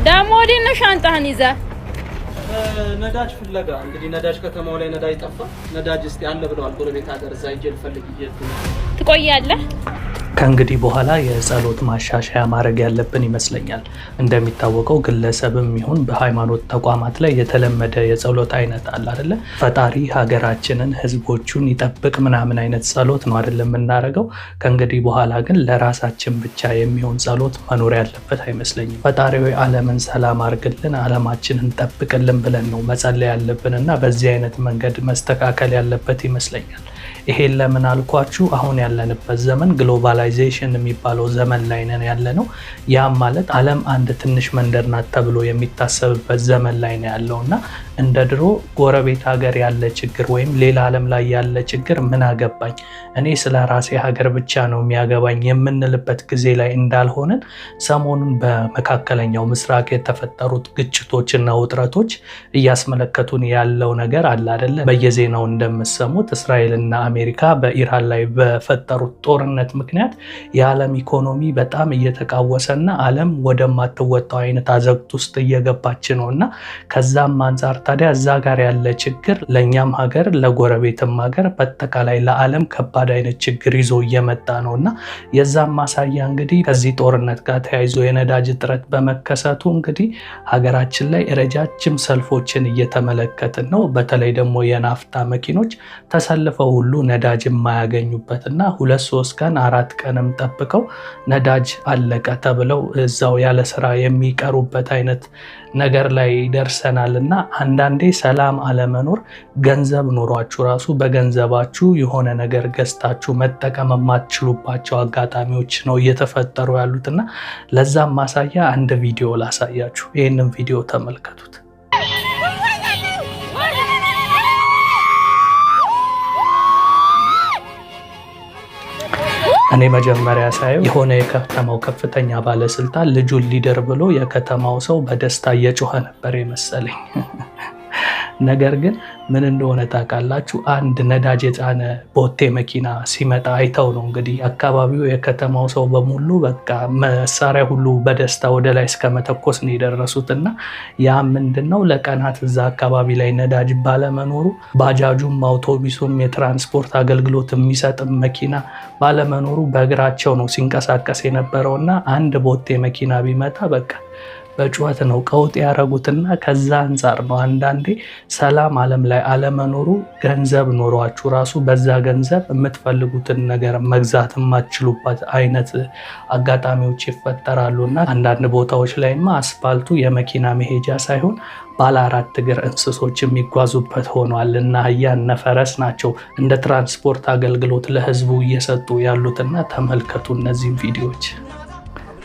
ዳሞ ወዲነ ሻንጣህን ይዘህ ነዳጅ ፍለጋ እንግዲህ ነዳጅ ከተማው ላይ ነዳጅ ጠፋ። ነዳጅ እስቲ አለ ብለዋል ጎረቤት ሀገር እዛ ሂጅ ልፈልግ ትቆያለህ። ከእንግዲህ በኋላ የጸሎት ማሻሻያ ማድረግ ያለብን ይመስለኛል። እንደሚታወቀው ግለሰብም ይሁን በሃይማኖት ተቋማት ላይ የተለመደ የጸሎት አይነት አለ አይደለ? ፈጣሪ ሀገራችንን ህዝቦቹን ይጠብቅ ምናምን አይነት ጸሎት ነው አይደለም የምናደርገው። ከእንግዲህ በኋላ ግን ለራሳችን ብቻ የሚሆን ጸሎት መኖር ያለበት አይመስለኝም። ፈጣሪ ሆይ ዓለምን ሰላም አድርግልን፣ ዓለማችንን ጠብቅልን ብለን ነው መጸለይ ያለብን እና በዚህ አይነት መንገድ መስተካከል ያለበት ይመስለኛል። ይሄን ለምን አልኳችሁ? አሁን ያለንበት ዘመን ግሎባላይዜሽን የሚባለው ዘመን ላይ ነን ያለነው። ያም ማለት ዓለም አንድ ትንሽ መንደር ናት ተብሎ የሚታሰብበት ዘመን ላይ ነው ያለውና እንደ ድሮ ጎረቤት ሀገር ያለ ችግር ወይም ሌላ ዓለም ላይ ያለ ችግር ምን አገባኝ እኔ ስለ ራሴ ሀገር ብቻ ነው የሚያገባኝ የምንልበት ጊዜ ላይ እንዳልሆነን ሰሞኑን በመካከለኛው ምስራቅ የተፈጠሩት ግጭቶችና ውጥረቶች እያስመለከቱን ያለው ነገር አለ አይደለ? በየዜናው እንደምሰሙት እስራኤልና አሜሪካ በኢራን ላይ በፈጠሩት ጦርነት ምክንያት የዓለም ኢኮኖሚ በጣም እየተቃወሰና ዓለም ወደማትወጣው አይነት አዘቅት ውስጥ እየገባች ነውና ከዛም አንፃር ታዲያ እዛ ጋር ያለ ችግር ለኛም ሀገር ለጎረቤትም ሀገር በአጠቃላይ ለዓለም ከባድ አይነት ችግር ይዞ እየመጣ ነውና የዛም ማሳያ እንግዲህ ከዚህ ጦርነት ጋር ተያይዞ የነዳጅ እጥረት በመከሰቱ እንግዲህ ሀገራችን ላይ ረጃጅም ሰልፎችን እየተመለከትን ነው። በተለይ ደግሞ የናፍታ መኪኖች ተሰልፈው ሁሉ ነዳጅ የማያገኙበትና 2-3 ቀን 4 ቀንም ጠብቀው ነዳጅ አለቀ ተብለው እዛው ያለ ስራ የሚቀሩበት አይነት ነገር ላይ ደርሰናልና አንዳንዴ ሰላም አለመኖር ገንዘብ ኖሯችሁ ራሱ በገንዘባችሁ የሆነ ነገር ገዝታችሁ መጠቀም የማትችሉባቸው አጋጣሚዎች ነው እየተፈጠሩ ያሉትና ለዛም ማሳያ አንድ ቪዲዮ ላሳያችሁ። ይህንን ቪዲዮ ተመልከቱት። እኔ መጀመሪያ ሳየው የሆነ የከተማው ከፍተኛ ባለስልጣን ልጁን ሊደር ብሎ የከተማው ሰው በደስታ እየጮኸ ነበር የመሰለኝ። ነገር ግን ምን እንደሆነ ታውቃላችሁ? አንድ ነዳጅ የጫነ ቦቴ መኪና ሲመጣ አይተው ነው እንግዲህ አካባቢው የከተማው ሰው በሙሉ በቃ መሳሪያ ሁሉ በደስታ ወደ ላይ እስከ መተኮስ ነው የደረሱትና ያ ምንድነው ለቀናት እዛ አካባቢ ላይ ነዳጅ ባለመኖሩ ባጃጁም አውቶቡሱም የትራንስፖርት አገልግሎት የሚሰጥም መኪና ባለመኖሩ በእግራቸው ነው ሲንቀሳቀስ የነበረውና አንድ ቦቴ መኪና ቢመጣ በቃ በጩኸት ነው ቀውጥ ያረጉትና ከዛ አንፃር ነው አንዳንዴ ሰላም ዓለም ላይ አለመኖሩ ገንዘብ ኖሯችሁ ራሱ በዛ ገንዘብ የምትፈልጉትን ነገር መግዛት የማትችሉበት አይነት አጋጣሚዎች ይፈጠራሉና አንዳንድ ቦታዎች ላይማ አስፋልቱ የመኪና መሄጃ ሳይሆን ባለ 4 እግር እንስሶች የሚጓዙበት ሆኗል እና አህያ እነ ፈረስ ናቸው እንደ ትራንስፖርት አገልግሎት ለህዝቡ እየሰጡ ያሉትና ተመልከቱ እነዚህን ቪዲዮዎች።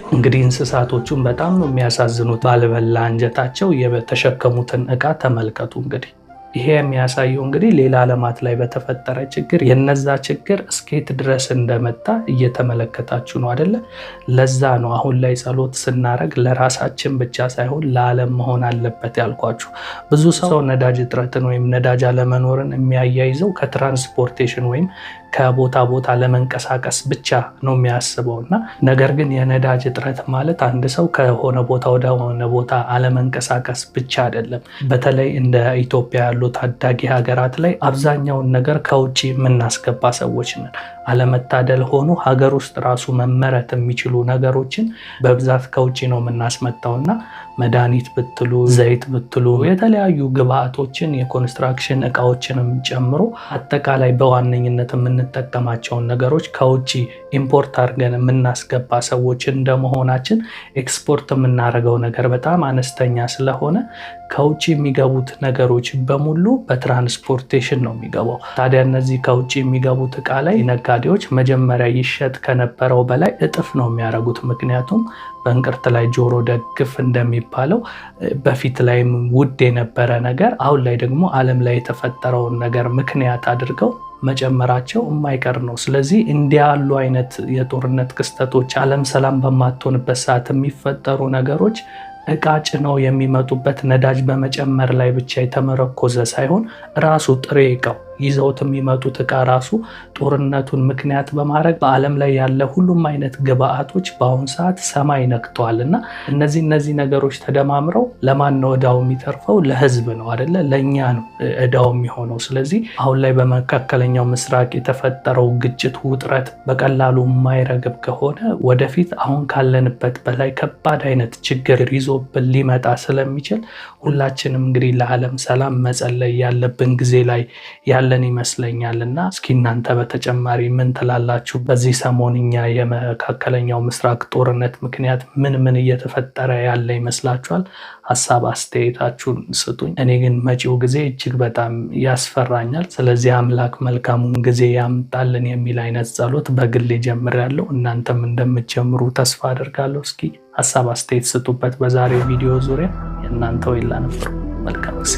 እንግዲህ እንስሳቶቹን በጣም ነው የሚያሳዝኑት። ባልበላ አንጀታቸው የተሸከሙትን እቃ ተመልከቱ። እንግዲህ ይሄ የሚያሳየው እንግዲህ ሌላ ዓለማት ላይ በተፈጠረ ችግር የነዛ ችግር እስከት ድረስ እንደመጣ እየተመለከታችሁ ነው አይደለ? ለዛ ነው አሁን ላይ ጸሎት ስናረግ ለራሳችን ብቻ ሳይሆን ለዓለም መሆን አለበት ያልኳችሁ። ብዙ ሰው ነዳጅ እጥረትን ወይም ነዳጅ አለመኖርን የሚያያይዘው ከትራንስፖርቴሽን ወይም ከቦታ ቦታ ለመንቀሳቀስ ብቻ ነው የሚያስበውና ነገር ግን የነዳጅ እጥረት ማለት አንድ ሰው ከሆነ ቦታ ወደ ሆነ ቦታ አለመንቀሳቀስ ብቻ አይደለም። በተለይ እንደ ኢትዮጵያ ያሉ ታዳጊ ሀገራት ላይ አብዛኛውን ነገር ከውጪ የምናስገባ ሰዎች ነን። አለመታደል ሆኖ ሀገር ውስጥ ራሱ መመረት የሚችሉ ነገሮችን በብዛት ከውጪ ነው የምናስመጣውና መድኃኒት ብትሉ ዘይት ብትሉ የተለያዩ ግብአቶችን የኮንስትራክሽን እቃዎችንም ጨምሮ አጠቃላይ በዋነኝነት የምንጠቀማቸውን ነገሮች ከውጪ ኢምፖርት አድርገን የምናስገባ ሰዎች እንደመሆናችን ኤክስፖርት የምናደርገው ነገር በጣም አነስተኛ ስለሆነ ከውጪ የሚገቡት ነገሮች በሙሉ በትራንስፖርቴሽን ነው የሚገባው። ታዲያ እነዚህ ከውጪ የሚገቡት እቃ ላይ ነጋዴዎች መጀመሪያ ይሸጥ ከነበረው በላይ እጥፍ ነው የሚያደርጉት። ምክንያቱም በእንቅርት ላይ ጆሮ ደግፍ እንደሚባለው በፊት ላይ ውድ የነበረ ነገር አሁን ላይ ደግሞ ዓለም ላይ የተፈጠረውን ነገር ምክንያት አድርገው መጨመራቸው የማይቀር ነው። ስለዚህ እንዲህ ያሉ አይነት የጦርነት ክስተቶች ዓለም ሰላም በማትሆንበት ሰዓት የሚፈጠሩ ነገሮች እቃ ጭነው የሚመጡበት ነዳጅ በመጨመር ላይ ብቻ የተመረኮዘ ሳይሆን ራሱ ጥሬ እቃው ይዘውት የሚመጡት ዕቃ ራሱ ጦርነቱን ምክንያት በማድረግ በዓለም ላይ ያለ ሁሉም አይነት ግብአቶች በአሁኑ ሰዓት ሰማይ ነክተዋል እና እነዚህ ነገሮች ተደማምረው ለማን ነው ዕዳው የሚተርፈው? ለህዝብ ነው አይደለ? ለእኛ ነው ዕዳው የሚሆነው። ስለዚህ አሁን ላይ በመካከለኛው ምስራቅ የተፈጠረው ግጭት፣ ውጥረት በቀላሉ የማይረግብ ከሆነ ወደፊት አሁን ካለንበት በላይ ከባድ አይነት ችግር ይዞብን ሊመጣ ስለሚችል ሁላችንም እንግዲህ ለዓለም ሰላም መጸለይ ያለብን ጊዜ ላይ ያለን ይመስለኛል። እና እስኪ እናንተ በተጨማሪ ምን ትላላችሁ? በዚህ ሰሞንኛ የመካከለኛው ምስራቅ ጦርነት ምክንያት ምን እየተፈጠረ ያለ ይመስላችኋል? ሀሳብ አስተያየታችሁን ስጡኝ። እኔ ግን መጪው ጊዜ እጅግ በጣም ያስፈራኛል። ስለዚህ አምላክ መልካሙን ጊዜ ያምጣልን የሚል አይነት ጸሎት በግል ጀምሬያለሁ። እናንተም እንደምትጀምሩ ተስፋ አደርጋለሁ። እስኪ ሀሳብ አስተያየት ስጡበት በዛሬው ቪዲዮ ዙሪያ። የእናንተው ይላ ነበር። መልካም ጊዜ